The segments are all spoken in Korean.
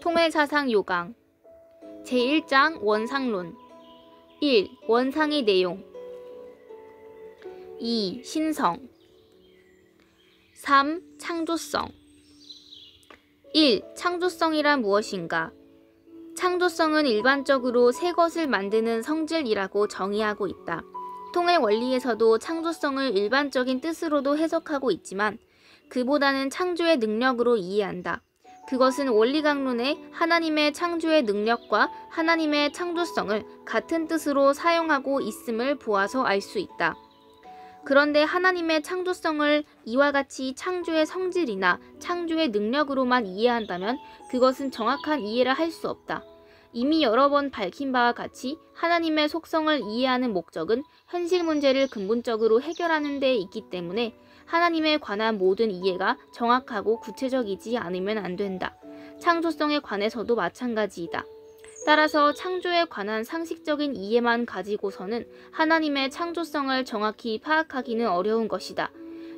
통일사상 요강 제1장 원상론 1. 원상의 내용 2. 신성 3. 창조성 1. 창조성이란 무엇인가? 창조성은 일반적으로 새 것을 만드는 성질이라고 정의하고 있다. 통일 원리에서도 창조성을 일반적인 뜻으로도 해석하고 있지만 그보다는 창조의 능력으로 이해한다. 그것은 원리강론에 하나님의 창조의 능력과 하나님의 창조성을 같은 뜻으로 사용하고 있음을 보아서 알 수 있다. 그런데 하나님의 창조성을 이와 같이 창조의 성질이나 창조의 능력으로만 이해한다면 그것은 정확한 이해를 할 수 없다. 이미 여러 번 밝힌 바와 같이 하나님의 속성을 이해하는 목적은 현실 문제를 근본적으로 해결하는 데 있기 때문에 하나님에 관한 모든 이해가 정확하고 구체적이지 않으면 안 된다. 창조성에 관해서도 마찬가지이다. 따라서 창조에 관한 상식적인 이해만 가지고서는 하나님의 창조성을 정확히 파악하기는 어려운 것이다.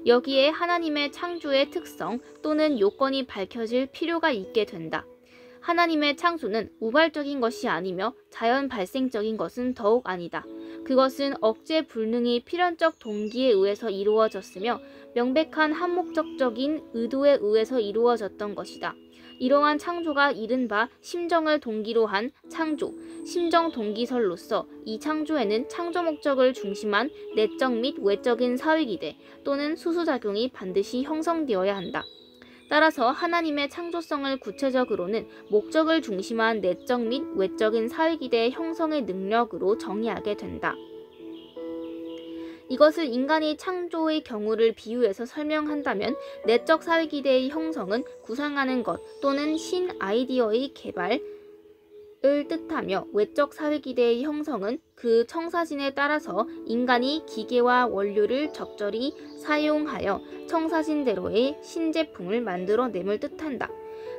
여기에 하나님의 창조의 특성 또는 요건이 밝혀질 필요가 있게 된다. 하나님의 창조는 우발적인 것이 아니며 자연 발생적인 것은 더욱 아니다. 그것은 억제 불능이 필연적 동기에 의해서 이루어졌으며 명백한 한목적적인 의도에 의해서 이루어졌던 것이다. 이러한 창조가 이른바 심정을 동기로 한 창조, 심정 동기설로서 이 창조에는 창조 목적을 중심한 내적 및 외적인 사회기대 또는 수수작용이 반드시 형성되어야 한다. 따라서 하나님의 창조성을 구체적으로는 목적을 중심한 내적 및 외적인 사회기대의 형성의 능력으로 정의하게 된다. 이것을 인간이 창조의 경우를 비유해서 설명한다면 내적 사회기대의 형성은 구상하는 것 또는 신 아이디어의 개발을 뜻하며 외적 사회기대의 형성은 그 청사진에 따라서 인간이 기계와 원료를 적절히 사용하여 청사진대로의 신제품을 만들어냄을 뜻한다.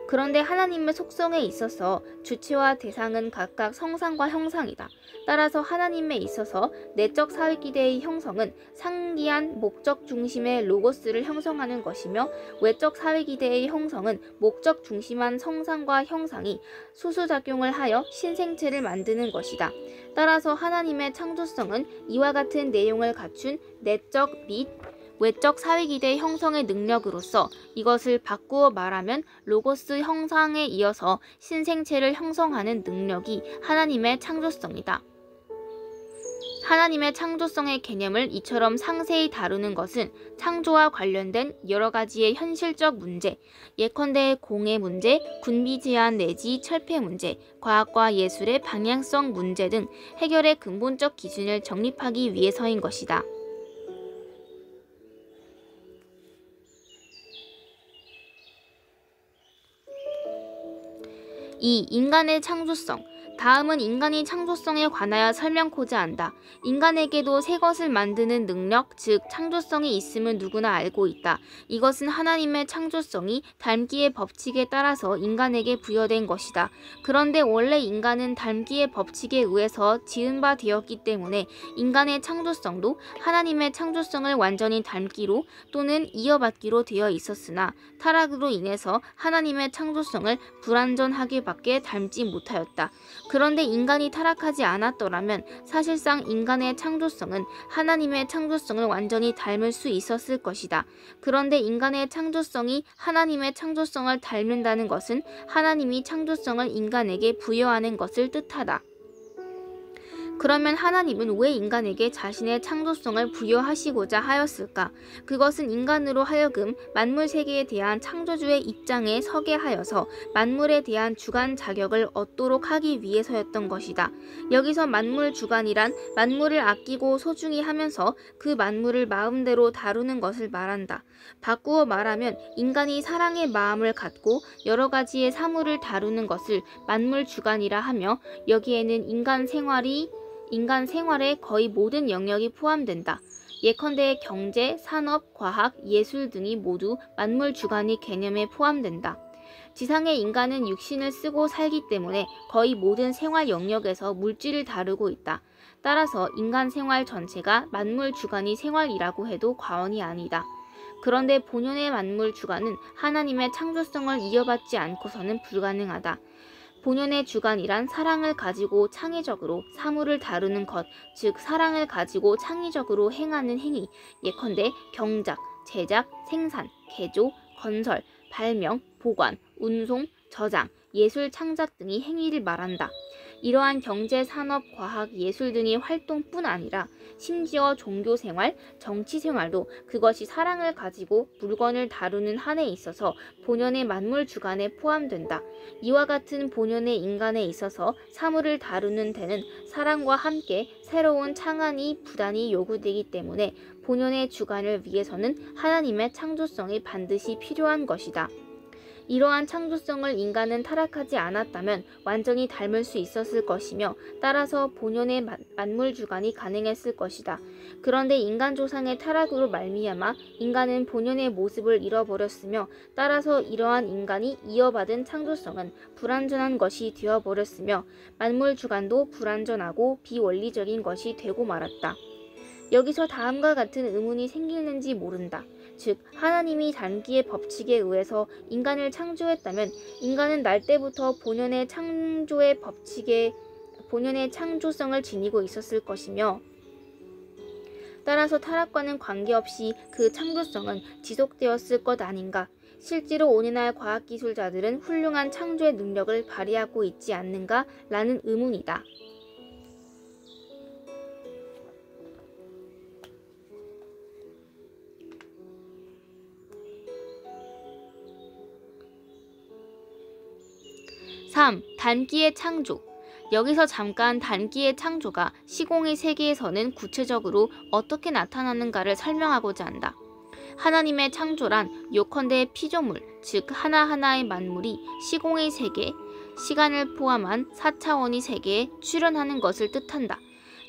그런데 하나님의 속성에 있어서 주체와 대상은 각각 성상과 형상이다. 따라서 하나님에 있어서 내적 사회기대의 형성은 상기한 목적 중심의 로고스를 형성하는 것이며 외적 사회기대의 형성은 목적 중심한 성상과 형상이 수수작용을 하여 신생체를 만드는 것이다. 따라서 하나님의 창조성은 이와 같은 내용을 갖춘 내적 및 외적 사회기대 형성의 능력으로서 이것을 바꾸어 말하면 로고스 형상에 이어서 신생체를 형성하는 능력이 하나님의 창조성이다. 하나님의 창조성의 개념을 이처럼 상세히 다루는 것은 창조와 관련된 여러 가지의 현실적 문제, 예컨대 공해 문제, 군비 제한 내지 철폐 문제, 과학과 예술의 방향성 문제 등 해결의 근본적 기준을 정립하기 위해서인 것이다. 2. 인간의 창조성. 다음은 인간이 창조성에 관하여 설명코자 한다. 인간에게도 새 것을 만드는 능력, 즉 창조성이 있음을 누구나 알고 있다. 이것은 하나님의 창조성이 닮기의 법칙에 따라서 인간에게 부여된 것이다. 그런데 원래 인간은 닮기의 법칙에 의해서 지은 바 되었기 때문에 인간의 창조성도 하나님의 창조성을 완전히 닮기로 또는 이어받기로 되어 있었으나 타락으로 인해서 하나님의 창조성을 불완전하게 밖에 닮지 못하였다. 그런데 인간이 타락하지 않았더라면 사실상 인간의 창조성은 하나님의 창조성을 완전히 닮을 수 있었을 것이다. 그런데 인간의 창조성이 하나님의 창조성을 닮는다는 것은 하나님이 창조성을 인간에게 부여하는 것을 뜻하다. 그러면 하나님은 왜 인간에게 자신의 창조성을 부여하시고자 하였을까? 그것은 인간으로 하여금 만물 세계에 대한 창조주의 입장에 서게 하여서 만물에 대한 주관 자격을 얻도록 하기 위해서였던 것이다. 여기서 만물 주관이란 만물을 아끼고 소중히 하면서 그 만물을 마음대로 다루는 것을 말한다. 바꾸어 말하면 인간이 사랑의 마음을 갖고 여러 가지의 사물을 다루는 것을 만물 주관이라 하며 여기에는 인간 생활의 거의 모든 영역이 포함된다. 예컨대 경제, 산업, 과학, 예술 등이 모두 만물 주관의 개념에 포함된다. 지상의 인간은 육신을 쓰고 살기 때문에 거의 모든 생활 영역에서 물질을 다루고 있다. 따라서 인간 생활 전체가 만물 주관의 생활이라고 해도 과언이 아니다. 그런데 본연의 만물 주관은 하나님의 창조성을 이어받지 않고서는 불가능하다. 본연의 주관이란 사랑을 가지고 창의적으로 사물을 다루는 것, 즉 사랑을 가지고 창의적으로 행하는 행위, 예컨대 경작, 제작, 생산, 개조, 건설, 발명, 보관, 운송, 저장, 예술 창작 등의 행위를 말한다. 이러한 경제, 산업, 과학, 예술 등의 활동뿐 아니라 심지어 종교생활, 정치생활도 그것이 사랑을 가지고 물건을 다루는 한에 있어서 본연의 만물 주관에 포함된다. 이와 같은 본연의 인간에 있어서 사물을 다루는 데는 사랑과 함께 새로운 창안이 부단히 요구되기 때문에 본연의 주관을 위해서는 하나님의 창조성이 반드시 필요한 것이다. 이러한 창조성을 인간은 타락하지 않았다면 완전히 닮을 수 있었을 것이며 따라서 본연의 만물 주관이 가능했을 것이다. 그런데 인간 조상의 타락으로 말미암아 인간은 본연의 모습을 잃어버렸으며 따라서 이러한 인간이 이어받은 창조성은 불완전한 것이 되어버렸으며 만물 주관도 불완전하고 비원리적인 것이 되고 말았다. 여기서 다음과 같은 의문이 생기는지 모른다. 즉 하나님이 단기의 법칙에 의해서 인간을 창조했다면 인간은 날 때부터 본연의 창조성을 지니고 있었을 것이며 따라서 타락과는 관계없이 그 창조성은 지속되었을 것 아닌가. 실제로 오늘날 과학기술자들은 훌륭한 창조의 능력을 발휘하고 있지 않는가 라는 의문이다. 단기의 창조. 여기서 잠깐 단기의 창조가 시공의 세계에서는 구체적으로 어떻게 나타나는가를 설명하고자 한다. 하나님의 창조란 요컨대 피조물, 즉 하나하나의 만물이 시공의 세계, 시간을 포함한 4차원의 세계에 출현하는 것을 뜻한다.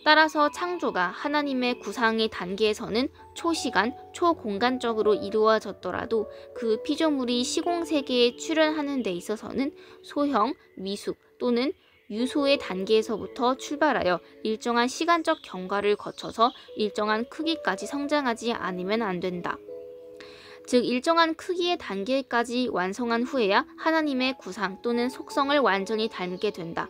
따라서 창조가 하나님의 구상의 단계에서는 초시간, 초공간적으로 이루어졌더라도 그 피조물이 시공세계에 출현하는 데 있어서는 소형, 미숙 또는 유소의 단계에서부터 출발하여 일정한 시간적 경과를 거쳐서 일정한 크기까지 성장하지 않으면 안 된다. 즉 일정한 크기의 단계까지 완성한 후에야 하나님의 구상 또는 속성을 완전히 닮게 된다.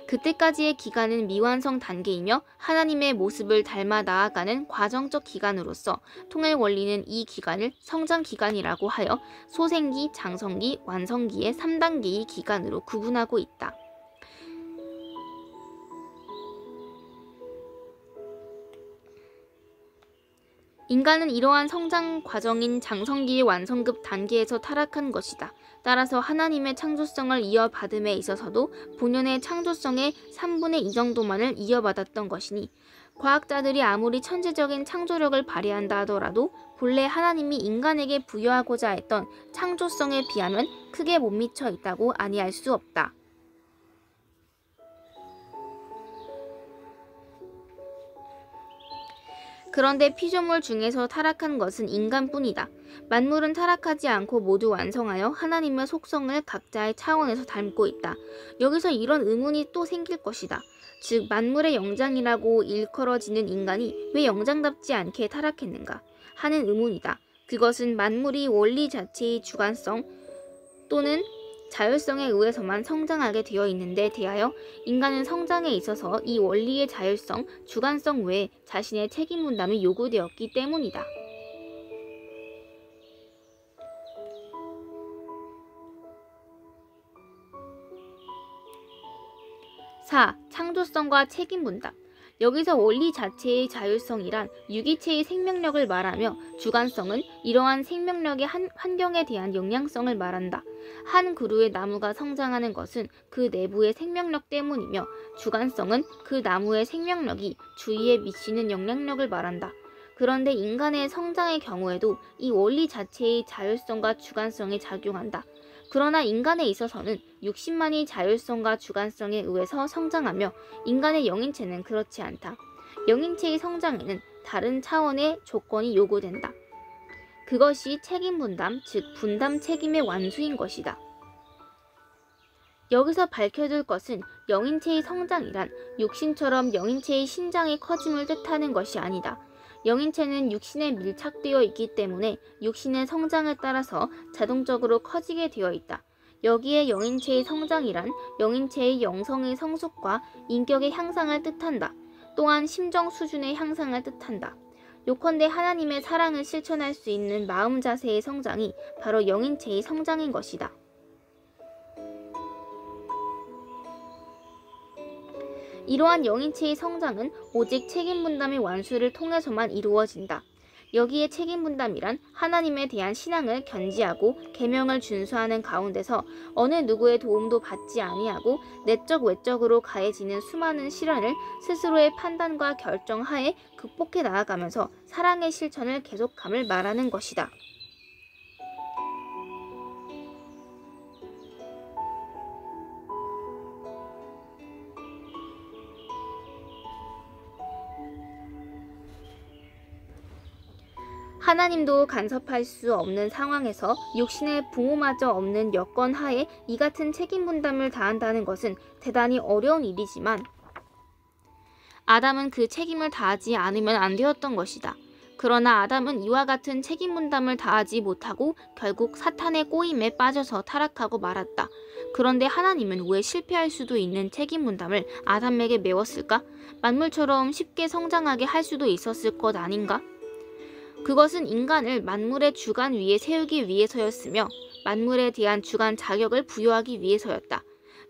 그때까지의 기간은 미완성 단계이며 하나님의 모습을 닮아 나아가는 과정적 기간으로서 통일 원리는 이 기간을 성장 기간이라고 하여 소생기, 장성기, 완성기의 3단계의 기간으로 구분하고 있다. 인간은 이러한 성장 과정인 장성기의 완성급 단계에서 타락한 것이다. 따라서 하나님의 창조성을 이어받음에 있어서도 본연의 창조성의 3분의 2 정도만을 이어받았던 것이니 과학자들이 아무리 천재적인 창조력을 발휘한다 하더라도 본래 하나님이 인간에게 부여하고자 했던 창조성에 비하면 크게 못 미쳐 있다고 아니할 수 없다. 그런데 피조물 중에서 타락한 것은 인간뿐이다. 만물은 타락하지 않고 모두 완성하여 하나님의 속성을 각자의 차원에서 닮고 있다. 여기서 이런 의문이 또 생길 것이다. 즉 만물의 영장이라고 일컬어지는 인간이 왜 영장답지 않게 타락했는가 하는 의문이다. 그것은 만물이 원리 자체의 주관성 또는 자율성에 의해서만 성장하게 되어 있는데 대하여 인간은 성장에 있어서 이 원리의 자율성, 주관성 외에 자신의 책임 분담이 요구되었기 때문이다. 4. 창조성과 책임 분담. 여기서 원리 자체의 자율성이란 유기체의 생명력을 말하며 주관성은 이러한 생명력의 환경에 대한 영향성을 말한다. 한 그루의 나무가 성장하는 것은 그 내부의 생명력 때문이며 주관성은 그 나무의 생명력이 주위에 미치는 영향력을 말한다. 그런데 인간의 성장의 경우에도 이 원리 자체의 자율성과 주관성이 작용한다. 그러나 인간에 있어서는 육신만이 자율성과 주관성에 의해서 성장하며 인간의 영인체는 그렇지 않다. 영인체의 성장에는 다른 차원의 조건이 요구된다. 그것이 책임 분담, 즉 분담 책임의 완수인 것이다. 여기서 밝혀둘 것은 영인체의 성장이란 육신처럼 영인체의 신장의 커짐을 뜻하는 것이 아니다. 영인체는 육신에 밀착되어 있기 때문에 육신의 성장에 따라서 자동적으로 커지게 되어 있다. 여기에 영인체의 성장이란 영인체의 영성의 성숙과 인격의 향상을 뜻한다. 또한 심정 수준의 향상을 뜻한다. 요컨대 하나님의 사랑을 실천할 수 있는 마음 자세의 성장이 바로 영인체의 성장인 것이다. 이러한 영인체의 성장은 오직 책임분담의 완수를 통해서만 이루어진다. 여기에 책임분담이란 하나님에 대한 신앙을 견지하고 계명을 준수하는 가운데서 어느 누구의 도움도 받지 아니하고 내적 외적으로 가해지는 수많은 시련을 스스로의 판단과 결정하에 극복해 나아가면서 사랑의 실천을 계속함을 말하는 것이다. 하나님도 간섭할 수 없는 상황에서 육신의 부모마저 없는 여건 하에 이 같은 책임 분담을 다한다는 것은 대단히 어려운 일이지만 아담은 그 책임을 다하지 않으면 안 되었던 것이다. 그러나 아담은 이와 같은 책임 분담을 다하지 못하고 결국 사탄의 꼬임에 빠져서 타락하고 말았다. 그런데 하나님은 왜 실패할 수도 있는 책임 분담을 아담에게 메웠을까? 만물처럼 쉽게 성장하게 할 수도 있었을 것 아닌가? 그것은 인간을 만물의 주관 위에 세우기 위해서였으며 만물에 대한 주관 자격을 부여하기 위해서였다.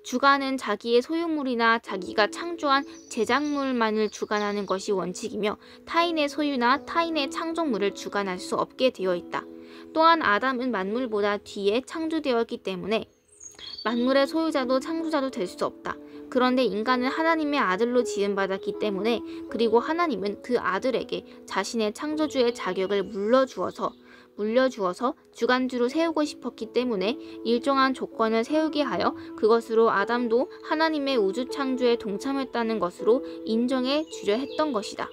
주관은 자기의 소유물이나 자기가 창조한 제작물만을 주관하는 것이 원칙이며 타인의 소유나 타인의 창조물을 주관할 수 없게 되어 있다. 또한 아담은 만물보다 뒤에 창조되었기 때문에 만물의 소유자도 창조자도 될 수 없다. 그런데 인간은 하나님의 아들로 지음받았기 때문에 그리고 하나님은 그 아들에게 자신의 창조주의 자격을 물려주어서 주관주로 세우고 싶었기 때문에 일정한 조건을 세우게 하여 그것으로 아담도 하나님의 우주 창조에 동참했다는 것으로 인정해 주려 했던 것이다.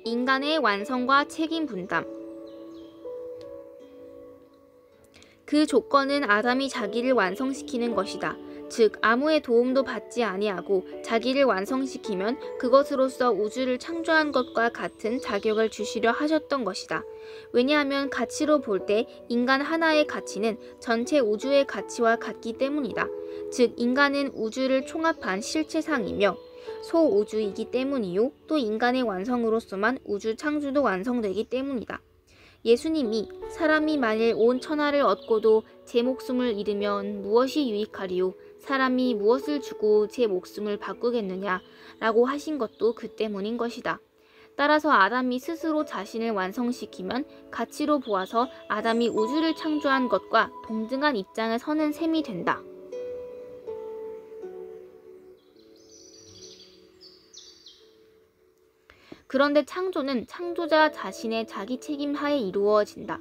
인간의 완성과 책임 분담. 그 조건은 아담이 자기를 완성시키는 것이다. 즉 아무의 도움도 받지 아니하고 자기를 완성시키면 그것으로서 우주를 창조한 것과 같은 자격을 주시려 하셨던 것이다. 왜냐하면 가치로 볼 때 인간 하나의 가치는 전체 우주의 가치와 같기 때문이다. 즉 인간은 우주를 총합한 실체상이며 소우주이기 때문이요. 또 인간의 완성으로서만 우주 창조도 완성되기 때문이다. 예수님이 사람이 만일 온 천하를 얻고도 제 목숨을 잃으면 무엇이 유익하리요? 사람이 무엇을 주고 제 목숨을 바꾸겠느냐? 라고 하신 것도 그 때문인 것이다. 따라서 아담이 스스로 자신을 완성시키면 가치로 보아서 아담이 우주를 창조한 것과 동등한 입장에 서는 셈이 된다. 그런데 창조는 창조자 자신의 자기 책임 하에 이루어진다.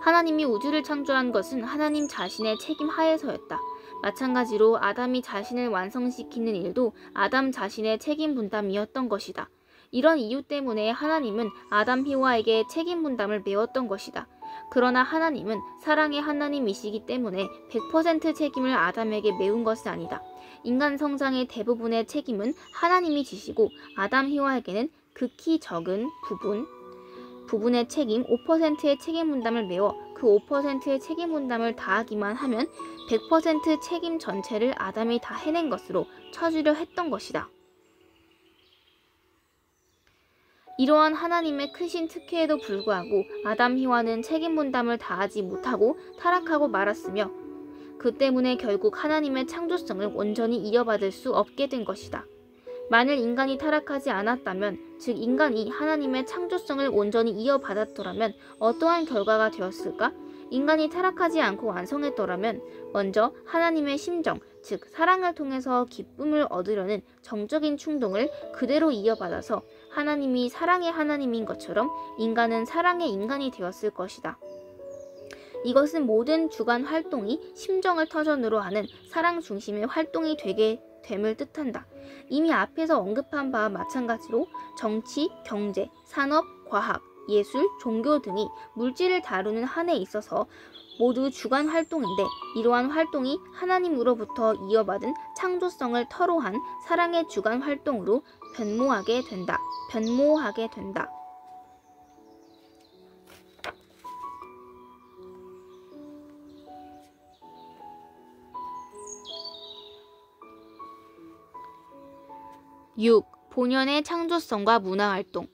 하나님이 우주를 창조한 것은 하나님 자신의 책임 하에서였다. 마찬가지로 아담이 자신을 완성시키는 일도 아담 자신의 책임 분담이었던 것이다. 이런 이유 때문에 하나님은 아담 히와에게 책임 분담을 메웠던 것이다. 그러나 하나님은 사랑의 하나님이시기 때문에 100% 책임을 아담에게 메운 것은 아니다. 인간 성장의 대부분의 책임은 하나님이 지시고 아담 히와에게는 극히 적은 부분의 책임 5%의 책임 분담을 메워 그 5%의 책임 분담을 다하기만 하면 100% 책임 전체를 아담이 다 해낸 것으로 쳐주려 했던 것이다. 이러한 하나님의 크신 특혜에도 불구하고 아담 히와는 책임 분담을 다하지 못하고 타락하고 말았으며 그 때문에 결국 하나님의 창조성을 온전히 이어받을 수 없게 된 것이다. 만일 인간이 타락하지 않았다면, 즉 인간이 하나님의 창조성을 온전히 이어받았더라면 어떠한 결과가 되었을까? 인간이 타락하지 않고 완성했더라면 먼저 하나님의 심정, 즉 사랑을 통해서 기쁨을 얻으려는 정적인 충동을 그대로 이어받아서 하나님이 사랑의 하나님인 것처럼 인간은 사랑의 인간이 되었을 것이다. 이것은 모든 주관 활동이 심정을 터전으로 하는 사랑 중심의 활동이 되게 됨을 뜻한다. 이미 앞에서 언급한 바와 마찬가지로 정치, 경제, 산업, 과학, 예술, 종교 등이 물질을 다루는 한에 있어서 모두 주관 활동인데 이러한 활동이 하나님으로부터 이어받은 창조성을 터로한 사랑의 주관 활동으로 변모하게 된다. 6. 본연의 창조성과 문화활동.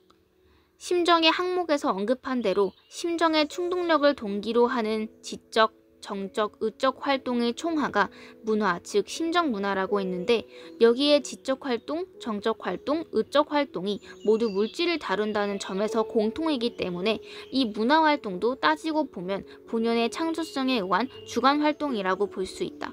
심정의 항목에서 언급한 대로 심정의 충동력을 동기로 하는 지적, 정적, 의적 활동의 총화가 문화, 즉 심정문화라고 했는데 여기에 지적활동, 정적활동, 의적활동이 모두 물질을 다룬다는 점에서 공통이기 때문에 이 문화활동도 따지고 보면 본연의 창조성에 의한 주관활동이라고 볼 수 있다.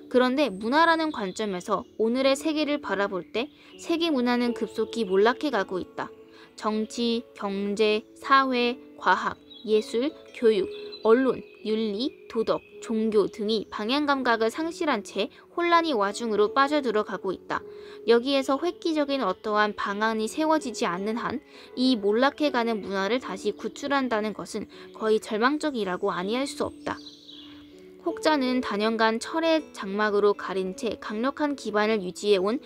그런데 문화라는 관점에서 오늘의 세계를 바라볼 때 세계 문화는 급속히 몰락해가고 있다. 정치, 경제, 사회, 과학, 예술, 교육, 언론, 윤리, 도덕, 종교 등이 방향감각을 상실한 채 혼란이 와중으로 빠져들어가고 있다. 여기에서 획기적인 어떠한 방안이 세워지지 않는 한 이 몰락해가는 문화를 다시 구출한다는 것은 거의 절망적이라고 아니할 수 없다. 혹자는 단연간 철의 장막으로 가린 채 강력한 기반을 유지해온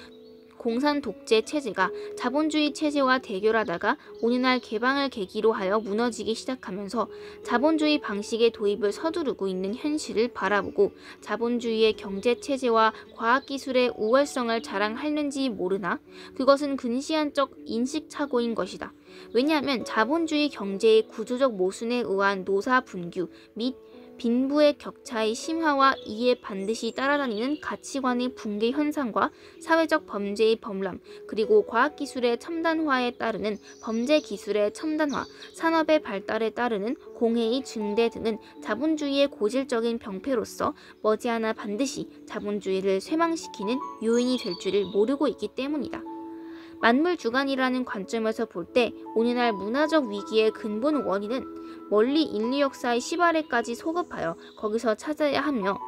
공산 독재 체제가 자본주의 체제와 대결하다가 오늘날 개방을 계기로 하여 무너지기 시작하면서 자본주의 방식의 도입을 서두르고 있는 현실을 바라보고 자본주의의 경제 체제와 과학기술의 우월성을 자랑하는지 모르나 그것은 근시안적 인식착오인 것이다. 왜냐하면 자본주의 경제의 구조적 모순에 의한 노사 분규 및 빈부의 격차의 심화와 이에 반드시 따라다니는 가치관의 붕괴 현상과 사회적 범죄의 범람, 그리고 과학기술의 첨단화에 따르는 범죄 기술의 첨단화, 산업의 발달에 따르는 공해의 증대 등은 자본주의의 고질적인 병폐로서 머지않아 반드시 자본주의를 쇠망시키는 요인이 될 줄을 모르고 있기 때문이다. 만물주관이라는 관점에서 볼 때 오늘날 문화적 위기의 근본 원인은 멀리 인류 역사의 시발에까지 소급하여 거기서 찾아야 하며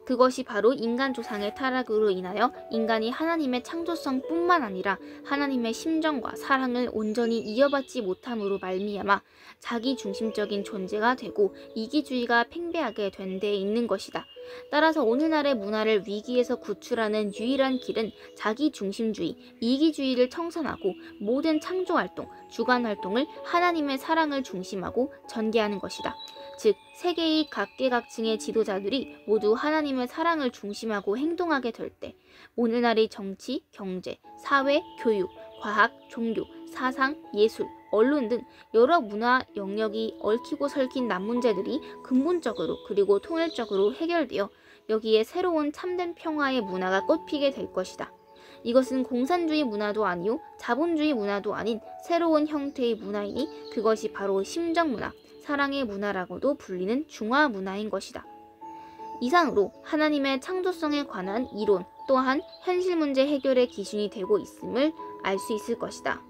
그것이 바로 인간 조상의 타락으로 인하여 인간이 하나님의 창조성뿐만 아니라 하나님의 심정과 사랑을 온전히 이어받지 못함으로 말미암아 자기중심적인 존재가 되고 이기주의가 팽배하게 된 데 있는 것이다. 따라서 오늘날의 문화를 위기에서 구출하는 유일한 길은 자기중심주의, 이기주의를 청산하고 모든 창조활동, 주관활동을 하나님의 사랑을 중심하고 전개하는 것이다. 즉 세계의 각계각층의 지도자들이 모두 하나님의 사랑을 중심하고 행동하게 될 때 오늘날의 정치, 경제, 사회, 교육, 과학, 종교, 사상, 예술, 언론 등 여러 문화 영역이 얽히고 설킨 난문제들이 근본적으로 그리고 통일적으로 해결되어 여기에 새로운 참된 평화의 문화가 꽃피게 될 것이다. 이것은 공산주의 문화도 아니요 자본주의 문화도 아닌 새로운 형태의 문화이니 그것이 바로 심정문화, 사랑의 문화라고도 불리는 중화 문화인 것이다. 이상으로 하나님의 창조성에 관한 이론 또한 현실 문제 해결의 기준이 되고 있음을 알 수 있을 것이다.